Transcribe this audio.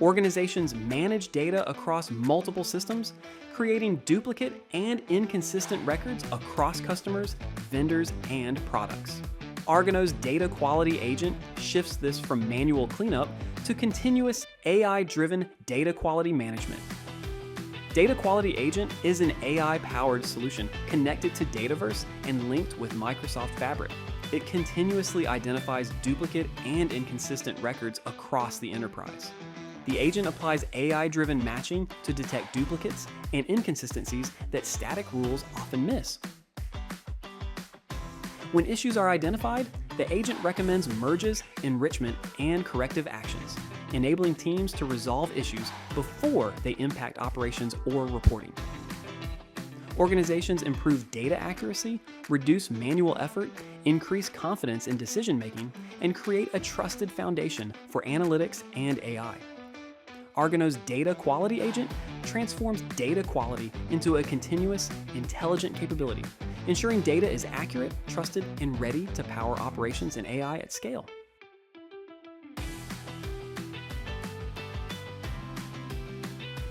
Organizations manage data across multiple systems, creating duplicate and inconsistent records across customers, vendors, and products. Argonaut's data quality agent shifts this from manual cleanup to continuous AI-driven data quality management. Data Quality Agent is an AI-powered solution connected to Dataverse and linked with Microsoft Fabric. It continuously identifies duplicate and inconsistent records across the enterprise. The agent applies AI-driven matching to detect duplicates and inconsistencies that static rules often miss. When issues are identified, the agent recommends merges, enrichment, and corrective actions, enabling teams to resolve issues before they impact operations or reporting. Organizations improve data accuracy, reduce manual effort, increase confidence in decision-making, and create a trusted foundation for analytics and AI. Argonaut's Data Quality Agent transforms data quality into a continuous, intelligent capability, ensuring data is accurate, trusted, and ready to power operations and AI at scale.